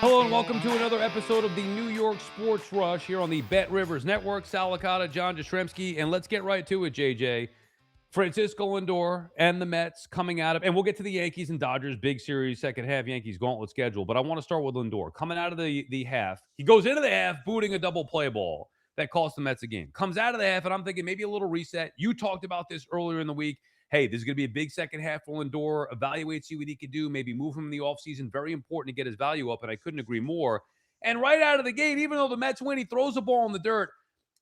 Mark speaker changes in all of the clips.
Speaker 1: Hello and welcome to another episode of the New York Sports Rush here on the Bet Rivers Network. Sal Licata, John Jastrzemski, and let's get right to it, JJ. Francisco Lindor and the Mets coming out of, and we'll get to the Yankees and Dodgers, big series, second half, Yankees gauntlet schedule. But I want to start with Lindor. Coming out of the half, he goes into the half booting a double play ball that cost the Mets a game. Comes out of the half, and I'm thinking maybe a little reset. You talked about this earlier in the week. Hey, this is going to be a big second half for Lindor. Evaluate, see what he can do. Maybe move him in the offseason. Very important to get his value up, and I couldn't agree more. And right out of the gate, even though the Mets win, he throws the ball in the dirt.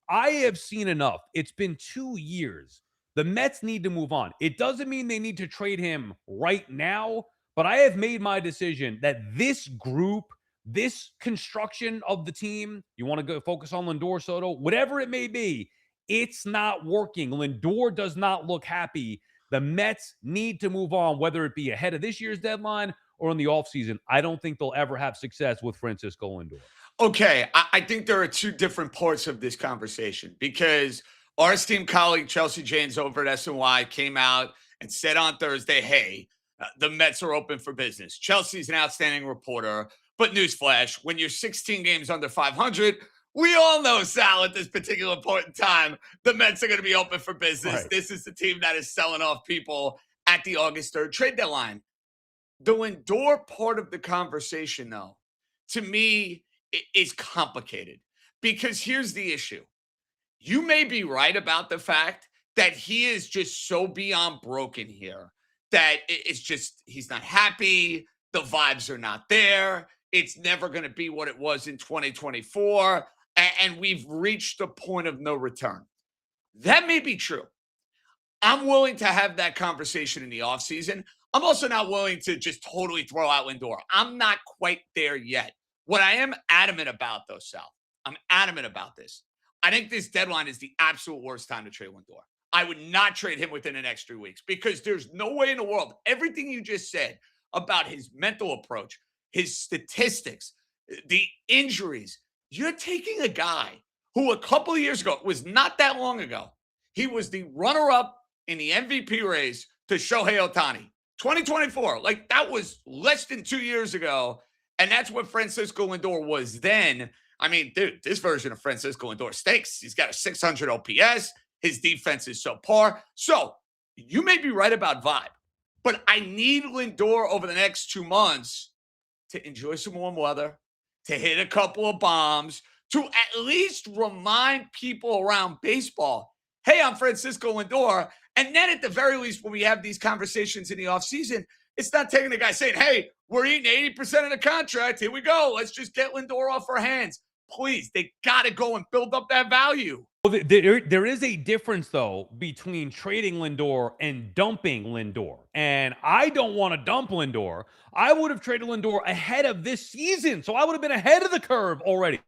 Speaker 1: I have seen enough. It's been 2 years. The Mets need to move on. It doesn't mean they need to trade him right now, but I have made my decision that this group, this construction of the team, you want to go focus on Lindor, Soto, whatever it may be, it's not working. Lindor does not look happy. The Mets need to move on, whether it be ahead of this year's deadline or in the offseason. I don't think they'll ever have success with Francisco Lindor.
Speaker 2: Okay, I think there are two different parts of this conversation because our esteemed colleague Chelsea Janes over at SNY came out and said on Thursday, hey, the Mets are open for business. Chelsea's an outstanding reporter, but newsflash, when you're 16 games under 500, we all know, Sal, at this particular point in time, the Mets are going to be open for business.
Speaker 1: Right.
Speaker 2: This is the team that is selling off people at the August 3rd trade deadline. The Lindor part of the conversation, though, to me, is complicated because here's the issue. You may be right about the fact that he is just so beyond broken here that it's just he's not happy. The vibes are not there. It's never going to be what it was in 2024. And we've reached a point of no return. That may be true. I'm willing to have that conversation in the offseason. I'm also not willing to just totally throw out Lindor. I'm not quite there yet. What I am adamant about, though, Sal, I'm adamant about this. I think this deadline is the absolute worst time to trade Lindor. I would not trade him within the next 3 weeks because there's no way in the world. Everything you just said about his mental approach, his statistics, the injuries, you're taking a guy who a couple of years ago, was not that long ago, he was the runner-up in the MVP race to Shohei Ohtani. 2024, like that was less than 2 years ago. And that's what Francisco Lindor was then. I mean, dude, this version of Francisco Lindor stinks. He's got a 600 OPS. His defense is subpar. So you may be right about vibe, but I need Lindor over the next 2 months to enjoy some warm weather, to hit a couple of bombs, to at least remind people around baseball, hey, I'm Francisco Lindor. And then at the very least, when we have these conversations in the offseason, it's not taking the guy saying, hey, we're eating 80% of the contract. Here we go. Let's just get Lindor off our hands. Please, they got to go and build up that value.
Speaker 1: Well, there is a difference, though, between trading Lindor and dumping Lindor. And I don't want to dump Lindor. I would have traded Lindor ahead of this season. So I would have been ahead of the curve already.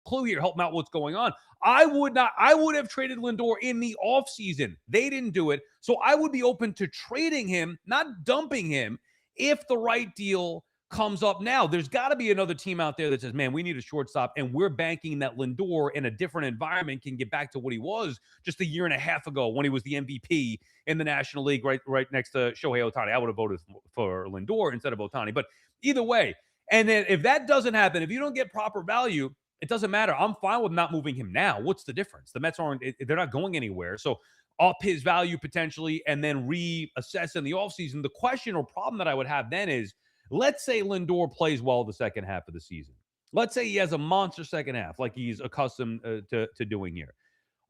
Speaker 1: Clue here, help them out what's going on. I would have traded Lindor in the offseason. They didn't do it. So I would be open to trading him, not dumping him, if the right deal comes up now. There's got to be another team out there that says, man, we need a shortstop, and we're banking that Lindor in a different environment can get back to what he was just a year and a half ago when he was the MVP in the National League right next to Shohei Ohtani. I would have voted for Lindor instead of Ohtani. But either way, and then if that doesn't happen, if you don't get proper value, it doesn't matter. I'm fine with not moving him now. What's the difference? The Mets they're not going anywhere. So up his value potentially and then reassess in the offseason. The question or problem that I would have then is, let's say Lindor plays well the second half of the season. Let's say he has a monster second half like he's accustomed to doing here.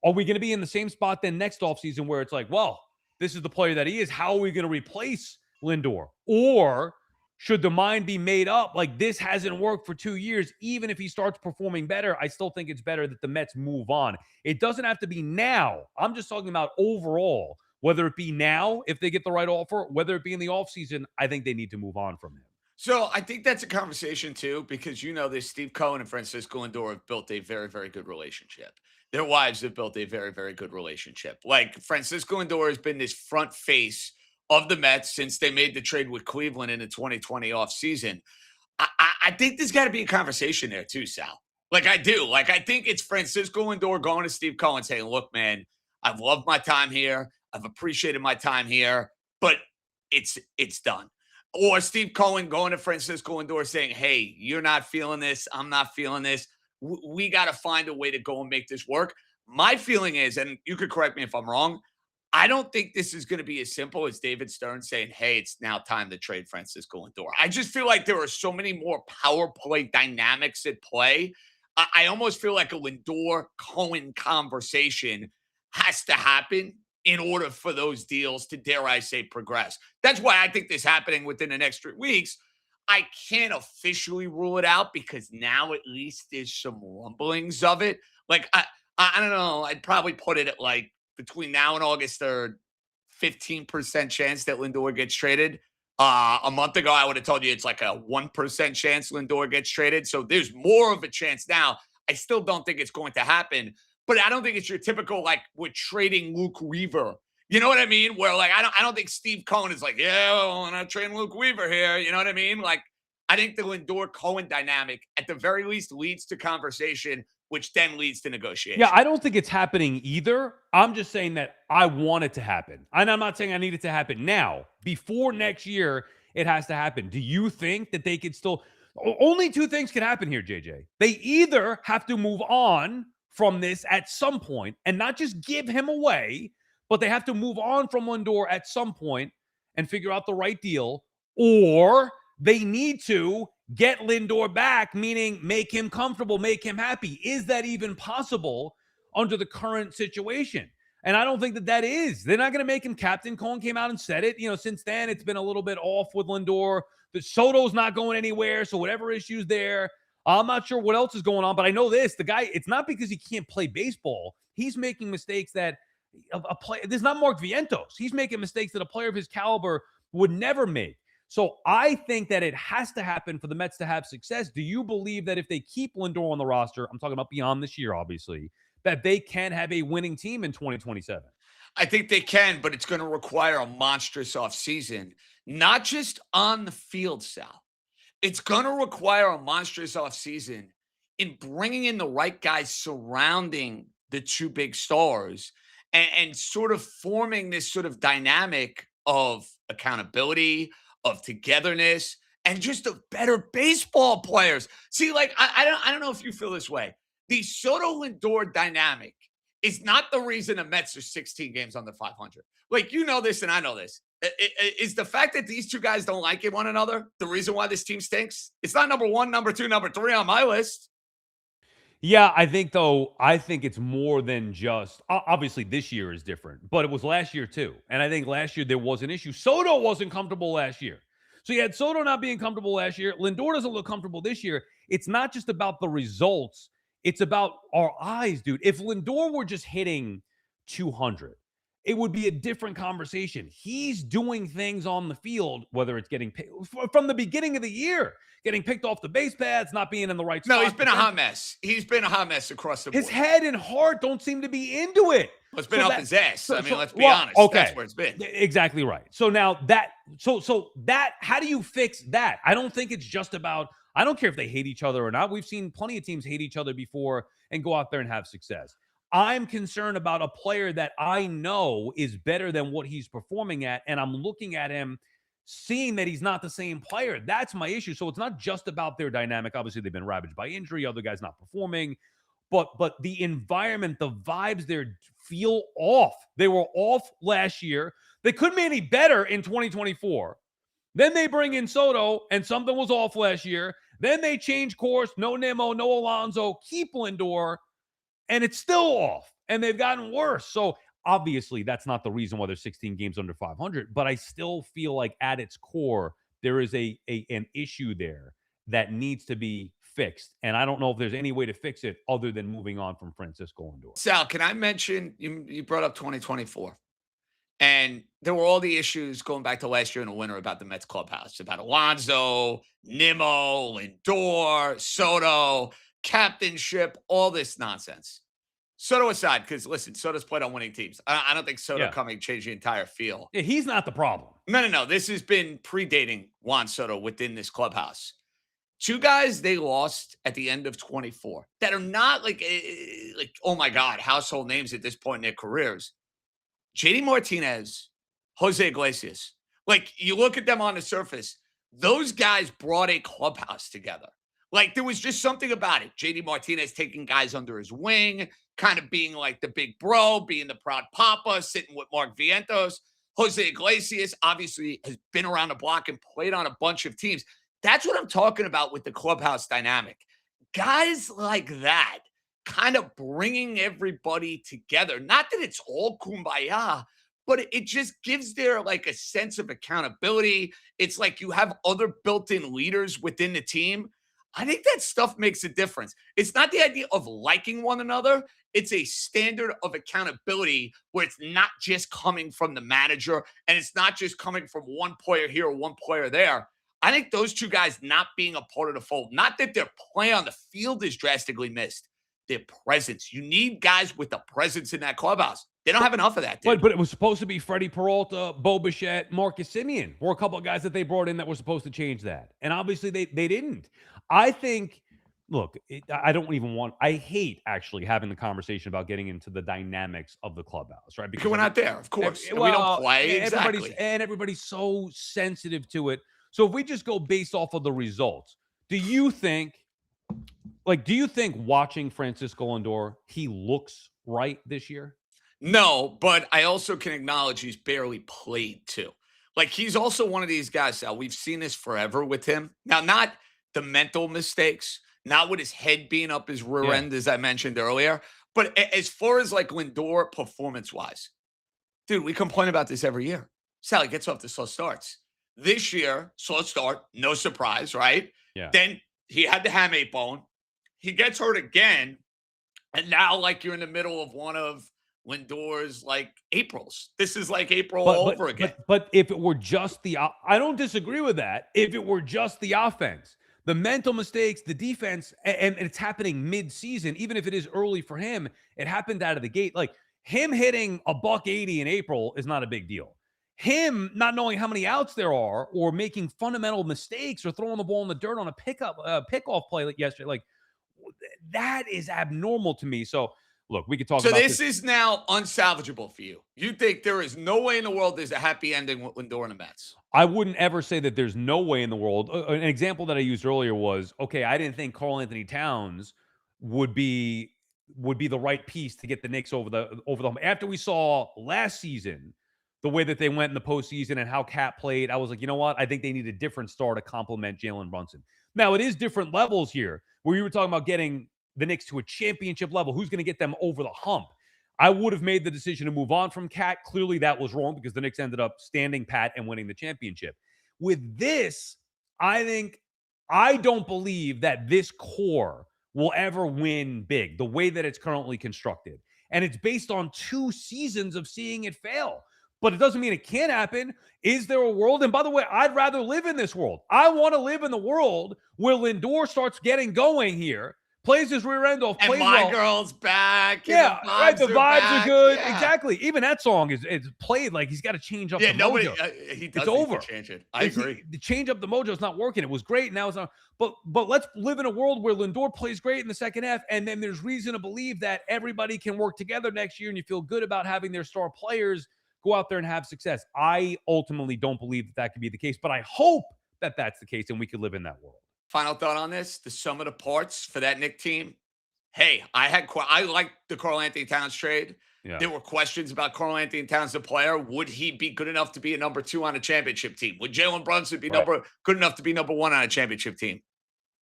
Speaker 1: Are we going to be in the same spot then next offseason where it's like, well, this is the player that he is. How are we going to replace Lindor? Or should the mind be made up like this hasn't worked for 2 years? Even if he starts performing better, I still think it's better that the Mets move on. It doesn't have to be now. I'm just talking about overall, whether it be now if they get the right offer, whether it be in the offseason, I think they need to move on from him.
Speaker 2: So I think that's a conversation too, because you know this, Steve Cohen and Francisco Lindor have built a very, very good relationship. Their wives have built a very, very good relationship. Like Francisco Lindor has been this front face of the Mets since they made the trade with Cleveland in the 2020 offseason. I think there's got to be a conversation there too, Sal. Like I do. Like I think it's Francisco Lindor going to Steve Cohen saying, look, man, I've loved my time here. I've appreciated my time here. but it's done. Or Steve Cohen going to Francisco Lindor saying, "Hey, you're not feeling this. I'm not feeling this. We got to find a way to go and make this work." My feeling is, and you could correct me if I'm wrong, I don't think this is going to be as simple as David Stern saying, "Hey, it's now time to trade Francisco Lindor." I just feel like there are so many more power play dynamics at play. I almost feel like a Lindor Cohen conversation has to happen in order for those deals to, dare I say, progress. That's why I think this happening within the next 3 weeks. I can't officially rule it out because now at least there's some rumblings of it. Like I don't know. I'd probably put it at like between now and August 3rd, 15% chance that Lindor gets traded. A month ago, I would have told you it's like a 1% chance Lindor gets traded. So there's more of a chance now. I still don't think it's going to happen, but I don't think it's your typical like we're trading Luke Weaver. You know what I mean? Where like I don't think Steve Cohen is like, yeah, well, I'm not trading Luke Weaver here. You know what I mean? Like I think the Lindor Cohen dynamic at the very least leads to conversation, which then leads to negotiation.
Speaker 1: Yeah, I don't think it's happening either. I'm just saying that I want it to happen. And I'm not saying I need it to happen now. Before next year, it has to happen. Do you think that they could still only two things can happen here, JJ? They either have to move on from this at some point and not just give him away, but they have to move on from Lindor at some point and figure out the right deal, or they need to get Lindor back, meaning make him comfortable, make him happy. Is that even possible under the current situation? And I don't think that that is. They're not going to make him captain. Cohen came out and said it. You know, since then, it's been a little bit off with Lindor. The Soto's not going anywhere, so whatever issues there, I'm not sure what else is going on. But I know this: the guy. It's not because he can't play baseball. He's making mistakes that a player. There's not Mark Vientos. He's making mistakes that a player of his caliber would never make. So I think that it has to happen for the Mets to have success. Do you believe that if they keep Lindor on the roster, I'm talking about beyond this year, obviously, that they can have a winning team in 2027?
Speaker 2: I think they can, but it's going to require a monstrous offseason, not just on the field, Sal. It's going to require a monstrous offseason in bringing in the right guys surrounding the two big stars and sort of forming this sort of dynamic of accountability, of togetherness, and just of better baseball players. See, like I don't know if you feel this way. The Soto Lindor dynamic is not the reason the Mets are 16 games under 500. Like you know this, and I know this. Is the fact that these two guys don't like one another the reason why this team stinks? It's not number one, number two, number three on my list.
Speaker 1: Yeah, I think it's more than just obviously this year is different, but it was last year too. And I think last year there was an issue. Soto wasn't comfortable last year. So you had Soto not being comfortable last year. Lindor doesn't look comfortable this year. It's not just about the results. It's about our eyes, dude. If Lindor were just hitting 200, it would be a different conversation. He's doing things on the field, whether it's getting from the beginning of the year, getting picked off the base pads, not being in the right spot.
Speaker 2: No, he's been a hot mess. He's been a hot mess across the board.
Speaker 1: His head and heart don't seem to be into it.
Speaker 2: Well, it's been up his ass. I mean, let's be honest.
Speaker 1: Okay.
Speaker 2: That's where it's been.
Speaker 1: Exactly right. So now that, how do you fix that? I don't think it's just about, I don't care if they hate each other or not. We've seen plenty of teams hate each other before and go out there and have success. I'm concerned about a player that I know is better than what he's performing at, and I'm looking at him seeing that he's not the same player. That's my issue. So it's not just about their dynamic. Obviously, they've been ravaged by injury, other guys not performing, but the environment, the vibes there feel off. They were off last year. They couldn't be any better in 2024. Then they bring in Soto, and something was off last year. Then they change course. No Nimmo, no Alonso, keep Lindor, and it's still off, and they've gotten worse. So obviously, that's not the reason why they're 16 games under 500, but I still feel like at its core, there is an issue there that needs to be fixed. And I don't know if there's any way to fix it other than moving on from Francisco Lindor.
Speaker 2: Sal, can I mention, you brought up 2024, and there were all the issues going back to last year in the winter about the Mets clubhouse, about Alonso, Nimmo, Lindor, Soto, captainship, all this nonsense. Soto aside, because listen, Soto's played on winning teams. I don't think Soto coming changed the entire feel.
Speaker 1: Yeah, he's not the problem.
Speaker 2: No. This has been predating Juan Soto within this clubhouse. Two guys they lost at the end of 24 that are not like oh my God, household names at this point in their careers. JD Martinez, Jose Iglesias. Like, you look at them on the surface, those guys brought a clubhouse together. Like, there was just something about it. JD Martinez taking guys under his wing, kind of being like the big bro, being the proud papa, sitting with Mark Vientos. Jose Iglesias obviously has been around the block and played on a bunch of teams. That's what I'm talking about with the clubhouse dynamic. Guys like that kind of bringing everybody together. Not that it's all kumbaya, but it just gives there like a sense of accountability. It's like you have other built-in leaders within the team. I think that stuff makes a difference. It's not the idea of liking one another. It's a standard of accountability where it's not just coming from the manager and it's not just coming from one player here or one player there. I think those two guys not being a part of the fold, not that their play on the field is drastically missed, their presence. You need guys with the presence in that clubhouse. They don't have enough of that, dude.
Speaker 1: But it was supposed to be Freddie Peralta, Bo Bichette, Marcus Simeon were a couple of guys that they brought in that were supposed to change that. And obviously they didn't. I think, look, I don't even want, I hate actually having the conversation about getting into the dynamics of the clubhouse, right?
Speaker 2: Because we're not there, of course. And we
Speaker 1: well,
Speaker 2: don't play. Exactly.
Speaker 1: Everybody's so sensitive to it. So if we just go based off of the results, do you think watching Francisco Lindor, he looks right this year?
Speaker 2: No, but I also can acknowledge he's barely played too. Like, he's also one of these guys, Sal. We've seen this forever with him. Now, not the mental mistakes, not with his head being up his rear end, as I mentioned earlier, but as far as like Lindor performance wise, dude, we complain about this every year. Sally gets off to slow starts. This year, slow start, no surprise, right?
Speaker 1: Yeah.
Speaker 2: Then he had the hamate bone. He gets hurt again. And now, like, you're in the middle of one of Lindor's, like, Aprils. This is like April all over again.
Speaker 1: But if it were just I don't disagree with that. If it were just the offense, the mental mistakes, the defense, and it's happening mid-season, even if it is early for him, it happened out of the gate. Like, him hitting a $180 in April is not a big deal. Him not knowing how many outs there are or making fundamental mistakes or throwing the ball in the dirt on a pickoff play like yesterday, like, that is abnormal to me. So, look, we could talk about
Speaker 2: this. So this is now unsalvageable for you. You think there is no way in the world there's a happy ending with Lindor and the Mets?
Speaker 1: I wouldn't ever say that there's no way in the world. An example that I used earlier was, okay, I didn't think Karl Anthony Towns would be the right piece to get the Knicks over the hump. After we saw last season the way that they went in the postseason and how Cat played, I was like, you know what? I think they need a different star to complement Jalen Brunson. Now, it is different levels here, where you were talking about getting the Knicks to a championship level. Who's going to get them over the hump? I would have made the decision to move on from Cat. Clearly, that was wrong because the Knicks ended up standing pat and winning the championship. With this, I don't believe that this core will ever win big the way that it's currently constructed. And it's based on 2 seasons of seeing it fail. But it doesn't mean it can't happen. Is there a world? And by the way, I'd rather live in this world. I want to live in the world where Lindor starts getting going here, plays his rear end off,
Speaker 2: and
Speaker 1: plays
Speaker 2: my
Speaker 1: well.
Speaker 2: Girl's back.
Speaker 1: Yeah, right. The vibes are good.
Speaker 2: Yeah.
Speaker 1: Exactly. Even that song is played like he's got to change up the mojo.
Speaker 2: He does
Speaker 1: it's over.
Speaker 2: Change it. I agree.
Speaker 1: The change up the mojo is not working. It was great. Now it's not. But let's live in a world where Lindor plays great in the second half, and then there's reason to believe that everybody can work together next year, and you feel good about having their star players go out there and have success. I ultimately don't believe that could be the case, but I hope that that's the case and we could live in that world.
Speaker 2: Final thought on this, the sum of the parts for that Knick team. Hey, I liked the Karl Anthony Towns trade. Yeah. There were questions about Karl Anthony Towns, the player. Would he be good enough to be a number 2 on a championship team? Would Jalen Brunson be good enough to be number 1 on a championship team?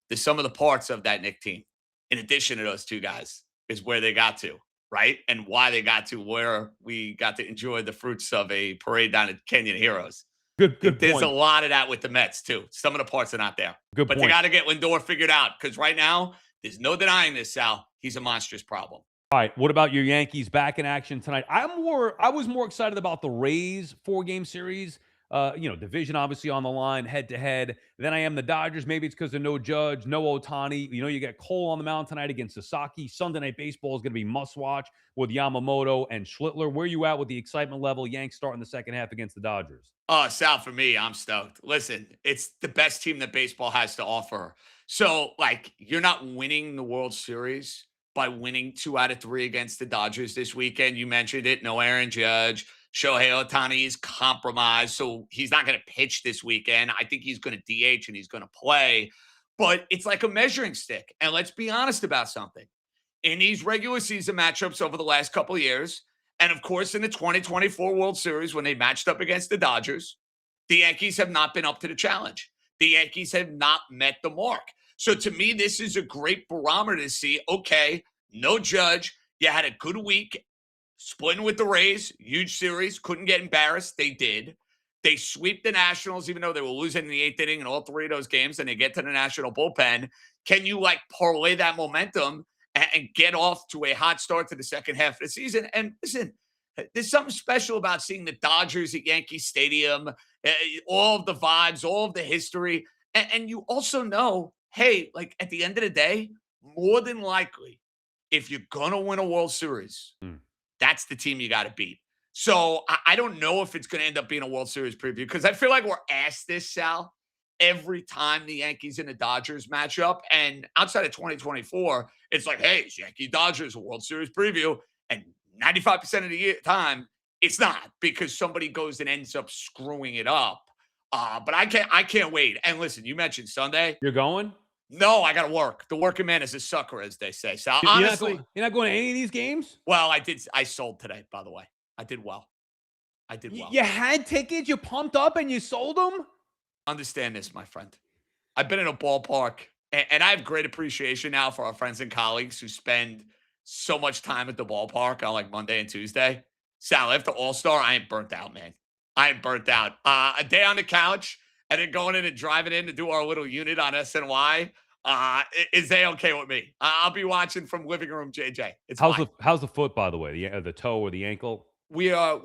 Speaker 2: The sum of the parts of that Knick team, in addition to those 2 guys, is where they got to. Right? And why they got to where we got to enjoy the fruits of a parade down at Kenyon Heroes.
Speaker 1: Good
Speaker 2: There's
Speaker 1: point.
Speaker 2: a lot of that with the Mets, too. Some of the parts are not there.
Speaker 1: But
Speaker 2: they got to get Lindor figured out because right now, there's no denying this, Sal. He's a monstrous problem.
Speaker 1: All right. What about your Yankees back in action tonight? I was more excited about the Rays 4-game series. Division obviously on the line, head-to-head. Then I am the Dodgers. Maybe it's because of no Judge, no Ohtani. You get Cole on the mound tonight against Sasaki. Sunday Night Baseball is going to be must-watch with Yamamoto and Schlittler. Where are you at with the excitement level? Yanks starting the second half against the Dodgers.
Speaker 2: Sal, for me, I'm stoked. Listen, it's the best team that baseball has to offer. So, you're not winning the World Series by winning 2 out of 3 against the Dodgers this weekend. You mentioned it. No Aaron Judge. Shohei Ohtani is compromised, so he's not going to pitch this weekend. I think he's going to DH and he's going to play, but it's like a measuring stick. And let's be honest about something. In these regular season matchups over the last couple of years, and of course in the 2024 World Series when they matched up against the Dodgers, the Yankees have not been up to the challenge. The Yankees have not met the mark. So to me, this is a great barometer to see, okay, no Judge. You had a good week splitting with the Rays, huge series, couldn't get embarrassed. They did. They sweep the Nationals, even though they were losing in the 8th inning in all 3 of those games, and they get to the National bullpen. Can you parlay that momentum and get off to a hot start to the second half of the season? And listen, there's something special about seeing the Dodgers at Yankee Stadium, all of the vibes, all of the history. And you also know, hey, at the end of the day, more than likely, if you're going to win a World Series, that's the team you got to beat. So I don't know if it's going to end up being a World Series preview because I feel like we're asked this, Sal, every time the Yankees and the Dodgers match up. And outside of 2024, it's like, hey, it's Yankee Dodgers, a World Series preview. And 95% of the time, it's not because somebody goes and ends up screwing it up. But I can't wait. And listen, you mentioned Sunday.
Speaker 1: You're going?
Speaker 2: No, I got to work. The working man is a sucker, as they say. So
Speaker 1: honestly, you're not going to any of these games?
Speaker 2: Well, I did. I sold today, by the way. I did well.
Speaker 1: You had tickets, you pumped up, and you sold them?
Speaker 2: Understand this, my friend. I've been in a ballpark, and I have great appreciation now for our friends and colleagues who spend so much time at the ballpark on Monday and Tuesday. Sal, after All-Star, I ain't burnt out, man. I ain't burnt out. A day on the couch and then going in and driving in to do our little unit on SNY is okay with me. I'll be watching from living room JJ.
Speaker 1: How's the foot, by the way? The toe or the ankle?
Speaker 2: We are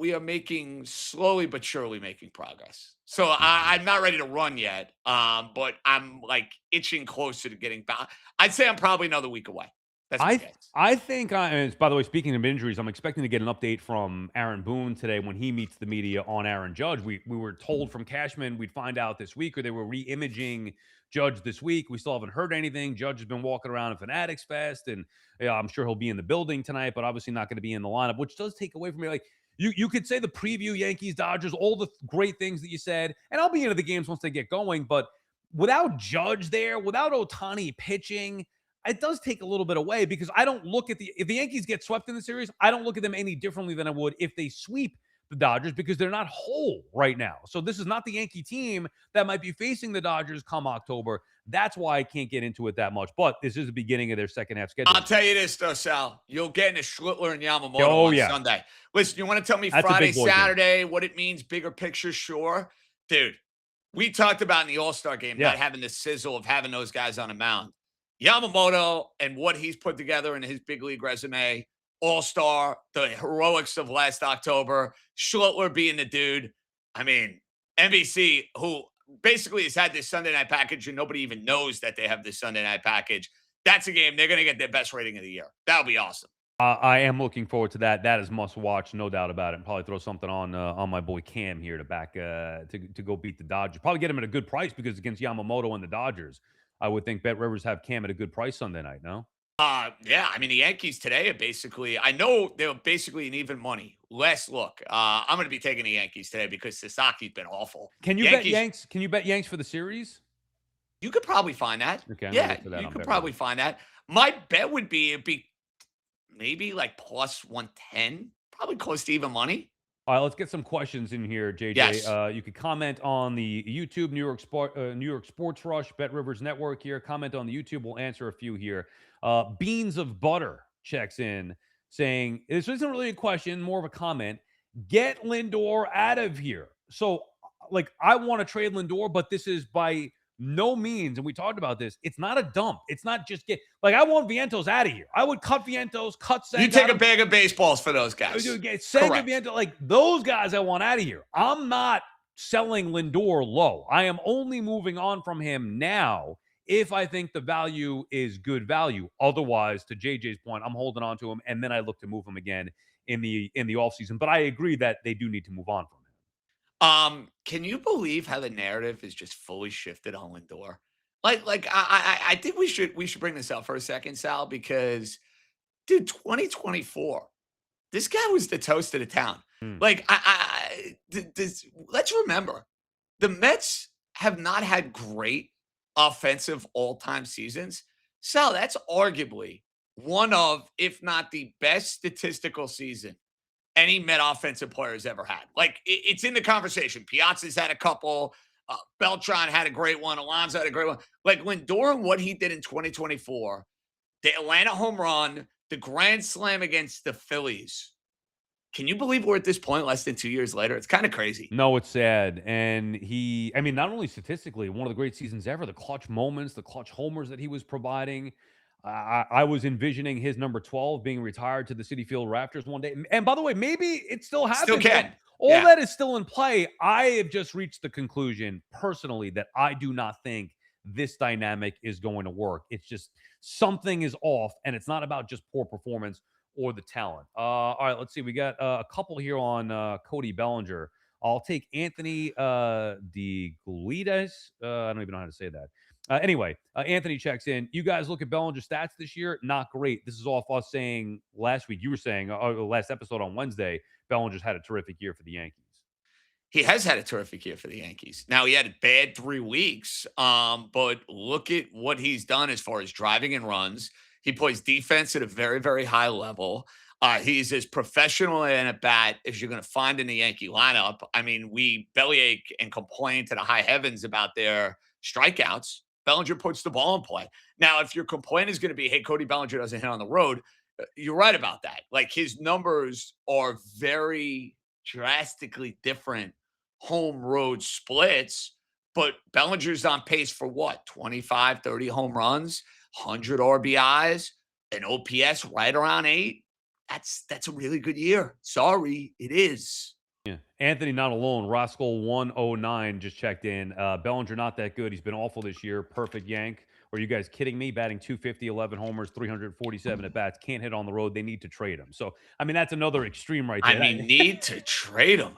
Speaker 2: slowly but surely making progress. So I'm not ready to run yet, but I'm itching closer to getting back. I'd say I'm probably another week away. That's my guess.
Speaker 1: I think, and by the way, speaking of injuries, I'm expecting to get an update from Aaron Boone today when he meets the media on Aaron Judge. We were told from Cashman we'd find out this week, or they were re-imaging Judge this week. We still haven't heard anything. Judge has been walking around at Fanatics Fest, and I'm sure he'll be in the building tonight, but obviously not going to be in the lineup, which does take away from me. You could say the preview, Yankees, Dodgers, all the great things that you said, and I'll be into the games once they get going, but without Judge there, without Ohtani pitching, it does take a little bit away because I don't look at if the Yankees get swept in the series, I don't look at them any differently than I would if they sweep the Dodgers because they're not whole right now. So this is not the Yankee team that might be facing the Dodgers come October. That's why I can't get into it that much. But this is the beginning of their second half schedule.
Speaker 2: I'll tell you this, though, Sal. You'll get into Schlittler and Yamamoto on Sunday. Listen, you want to tell me
Speaker 1: That's
Speaker 2: Friday, Saturday, what it means, bigger picture? Sure. Dude, we talked about in the All-Star game not having the sizzle of having those guys on a mound. Yamamoto and what he's put together in his big league resume, All-Star, the heroics of last October, Schlittler being the dude. I mean, NBC, who basically has had this Sunday night package and nobody even knows that they have this Sunday night package. That's a game they're going to get their best rating of the year. That'll be awesome.
Speaker 1: I am looking forward to that. That is must watch, no doubt about it. And probably throw something on my boy Cam here to back to go beat the Dodgers. Probably get him at a good price because against Yamamoto and the Dodgers, I would think Bet Rivers have Cam at a good price Sunday night. No.
Speaker 2: Yeah. I mean, the Yankees today are basically. I know they're basically an even money. Last look. I'm going to be taking the Yankees today because Sasaki's been awful.
Speaker 1: Can you bet Yanks? Can you bet Yanks for the series?
Speaker 2: You could probably find that.
Speaker 1: Okay,
Speaker 2: yeah, you could probably find that. My bet would be it'd be maybe plus 110, probably close to even money.
Speaker 1: All right, let's get some questions in here, JJ.
Speaker 2: Yes.
Speaker 1: You could comment on the YouTube New York Sports Rush Bet Rivers Network here. Comment on the YouTube. We'll answer a few here. Beans of Butter checks in saying this isn't really a question, more of a comment. Get Lindor out of here. So, I want to trade Lindor, but this is by no means, and we talked about this, it's not a dump. It's not just I want Vientos out of here. I would cut Vientos, cut Senga.
Speaker 2: You take a bag of baseballs for those guys.
Speaker 1: Senga, Vientos, those guys I want out of here. I'm not selling Lindor low. I am only moving on from him now if I think the value is good value. Otherwise, to JJ's point, I'm holding on to him, and then I look to move him again in the offseason. But I agree that they do need to move on from him.
Speaker 2: Can you believe how the narrative is just fully shifted on Lindor? I think we should bring this up for a second, Sal, because dude, 2024, this guy was the toast of the town.
Speaker 1: Hmm.
Speaker 2: Like, let's remember the Mets have not had great offensive all-time seasons. So that's arguably one of, if not the best statistical season any Met offensive player has ever had. Like it's in the conversation. Piazza's had a couple. Beltran had a great one. Alonso had a great one. Like Lindor and what he did in 2024, the Atlanta home run, the grand slam against the Phillies. Can you believe we're at this point less than 2 years later? It's kind of crazy.
Speaker 1: No, it's sad. And I mean, not only statistically, one of the great seasons ever, the clutch moments, the clutch homers that he was providing. I was envisioning his number 12 being retired to the Citi Field Raptors one day. And by the way, maybe it still
Speaker 2: Still
Speaker 1: happens.
Speaker 2: can.
Speaker 1: All
Speaker 2: Yeah.
Speaker 1: that is still in play. I have just reached the conclusion personally that I do not think this dynamic is going to work. It's just something is off, and it's not about just poor performance or the talent. All right, let's see. We got a couple here on Cody Bellinger. I'll take Anthony de Guidas. I don't even know how to say that. Anyway, Anthony checks in. You guys look at Bellinger's stats this year. Not great. This is off us saying last week. You were saying last episode on Wednesday, Bellinger's had a terrific year for the Yankees.
Speaker 2: He has had a terrific year for the Yankees. Now he had a bad 3 weeks, but look at what he's done as far as driving and runs. He plays defense at a very, very high level. He's as professional in a bat as you're going to find in the Yankee lineup. I mean, we bellyache and complain to the high heavens about their strikeouts. Bellinger puts the ball in play. Now, if your complaint is going to be, hey, Cody Bellinger doesn't hit on the road, you're right about that. Like his numbers are very drastically different home road splits, but Bellinger's on pace for what? 25, 30 home runs, 100 RBIs, an OPS right around 8. That's a really good year. Sorry, it is.
Speaker 1: Yeah. Anthony not alone. Roscoe 109 just checked in. Bellinger not that good. He's been awful this year. Perfect yank. Are you guys kidding me? Batting 250, 11 homers, 347 at bats. Can't hit on the road. They need to trade him. So, I mean, that's another extreme right
Speaker 2: I
Speaker 1: there.
Speaker 2: mean, need to trade him.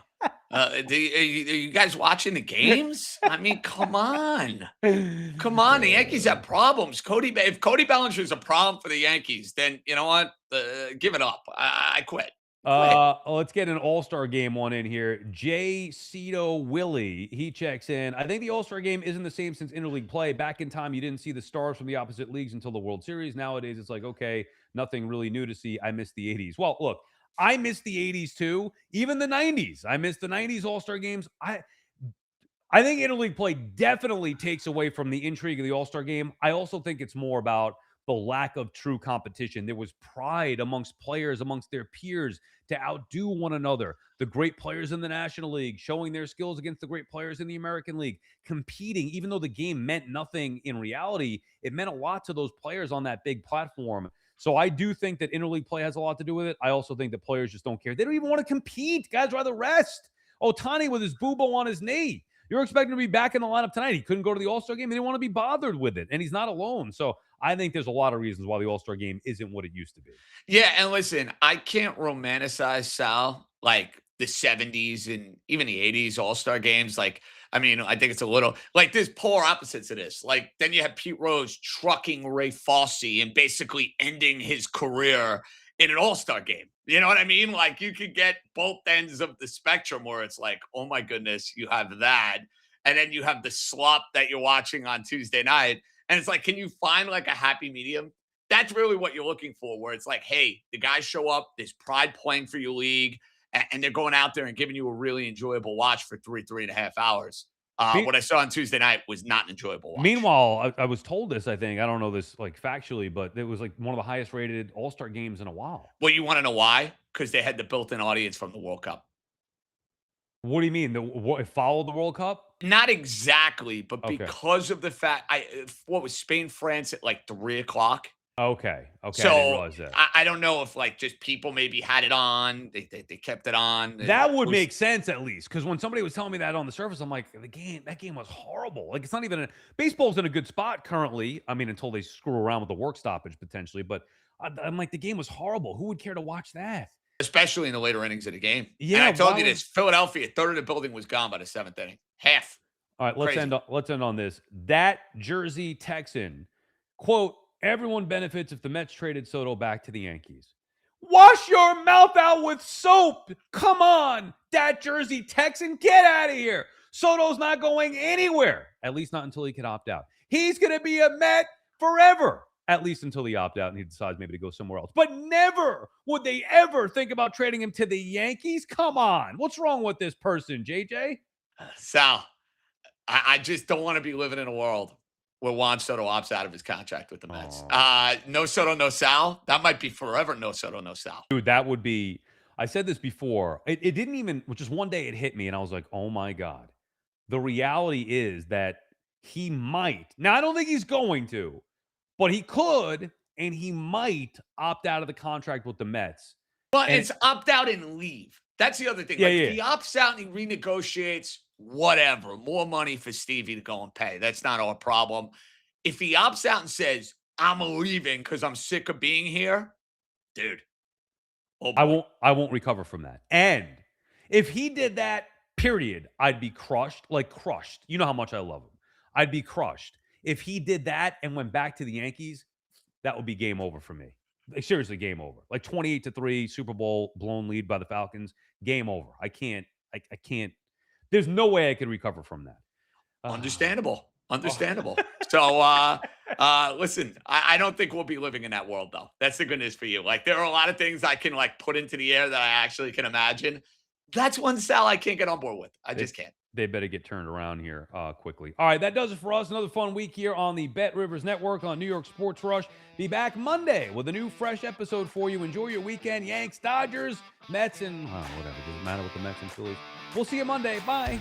Speaker 2: Are you guys watching the games? I mean, come on. Come on, the Yankees have problems. If Cody Bellinger is a problem for the Yankees, then you know what? Give it up. I quit. Quit.
Speaker 1: Let's get an All-Star game one in here. Jay Cito Willie, he checks in. I think the All-Star game isn't the same since interleague play. Back in time, you didn't see the stars from the opposite leagues until the World Series. Nowadays, it's like, okay, nothing really new to see. I miss the 80s. Well, look, I miss the 80s too. Even the 90s. I miss the 90s All-Star games. I think interleague play definitely takes away from the intrigue of the All-Star game. I also think it's more about the lack of true competition. There was pride amongst players, amongst their peers to outdo one another. The great players in the National League showing their skills against the great players in the American League, competing, even though the game meant nothing in reality, it meant a lot to those players on that big platform. So I do think that interleague play has a lot to do with it. I also think that players just don't care. They don't even want to compete. Guys rather rest. Otani with his boobo on his knee. You're expecting to be back in the lineup tonight. He couldn't go to the All-Star game. He didn't want to be bothered with it. And he's not alone. So I think there's a lot of reasons why the All-Star game isn't what it used to be.
Speaker 2: Yeah, and listen, I can't romanticize Sal like the 70s and even the 80s All-Star games. Like, I mean, I think it's a little like there's polar opposites of this. Like, then you have Pete Rose trucking Ray Fosse and basically ending his career in an All-Star game. You know what I mean? Like, you could get both ends of the spectrum where it's like, oh my goodness, you have that. And then you have the slop that you're watching on Tuesday night. And it's like, can you find like a happy medium? That's really what you're looking for, where it's like, hey, the guys show up, there's pride playing for your league, and they're going out there and giving you a really enjoyable watch for 3.5 hours.
Speaker 1: Me-
Speaker 2: What I saw on Tuesday night was not an enjoyable watch.
Speaker 1: Meanwhile, I was told this, I think. I don't know this like factually, but it was like one of the highest rated All-Star games in a while.
Speaker 2: Well, you want to know why? Because they had the built-in audience from the World Cup.
Speaker 1: What do you mean? It followed the World Cup?
Speaker 2: Not exactly, but
Speaker 1: Okay.
Speaker 2: because of the fact, what was Spain, France at like 3 o'clock?
Speaker 1: Okay. I didn't
Speaker 2: So
Speaker 1: realize that.
Speaker 2: I don't know if like just people maybe had it on, they kept it on.
Speaker 1: That would
Speaker 2: was-
Speaker 1: make sense at least, because when somebody was telling me that on the surface, I'm like, that game was horrible. Like it's not even baseball's in a good spot currently. I mean, until they screw around with the work stoppage potentially. But I'm like, the game was horrible. Who would care to watch that?
Speaker 2: especially in the later innings of the game.
Speaker 1: Yeah,
Speaker 2: And I told
Speaker 1: why
Speaker 2: you
Speaker 1: would-
Speaker 2: this: Philadelphia, third of the building was gone by the seventh inning. Half.
Speaker 1: All right, let's
Speaker 2: Crazy.
Speaker 1: let's end on this. That Jersey Texan quote: "Everyone benefits if the Mets traded Soto back to the Yankees." Wash your mouth out with soap. Come on, that Jersey Texan, get out of here. Soto's not going anywhere, at least not until he can opt out. He's going to be a Met forever, at least until he opts out and he decides maybe to go somewhere else. But never would they ever think about trading him to the Yankees. Come on. What's wrong with this person, JJ?
Speaker 2: Sal, I just don't want to be living in a world where Juan Soto opts out of his contract with the Mets. No Soto, no Sal. That might be forever no Soto, no Sal.
Speaker 1: Dude, that would be, I said this before. It didn't even, just one day it hit me and I was like, oh my God. The reality is that he might. Now, I don't think he's going to, but he could, and he might opt out of the contract with the Mets.
Speaker 2: But it's opt out and leave. That's the other thing.
Speaker 1: Yeah,
Speaker 2: If he opts out and he renegotiates, whatever, more money for Stevie to go and pay. That's not our problem. If he opts out and says, I'm leaving because I'm sick of being here, dude.
Speaker 1: Oh, I won't recover from that. And if he did that, period, I'd be crushed. Like crushed. You know how much I love him. I'd be crushed. If he did that and went back to the Yankees, that would be game over for me. Like, seriously, game over. Like 28-3, Super Bowl, blown lead by the Falcons. Game over. I can't. There's no way I could recover from that.
Speaker 2: Understandable. So, listen, I don't think we'll be living in that world, though. That's the good news for you. Like, there are a lot of things I can, like, put into the air that I actually can imagine. That's one, Sal, I can't get on board with. I just can't.
Speaker 1: They better get turned around here quickly. All right, that does it for us. Another fun week here on the Bet Rivers Network on New York Sports Rush. Be back Monday with a new fresh episode for you. Enjoy your weekend. Yanks, Dodgers, Mets, and whatever. Doesn't matter with the Mets and Phillies. We'll see you Monday. Bye.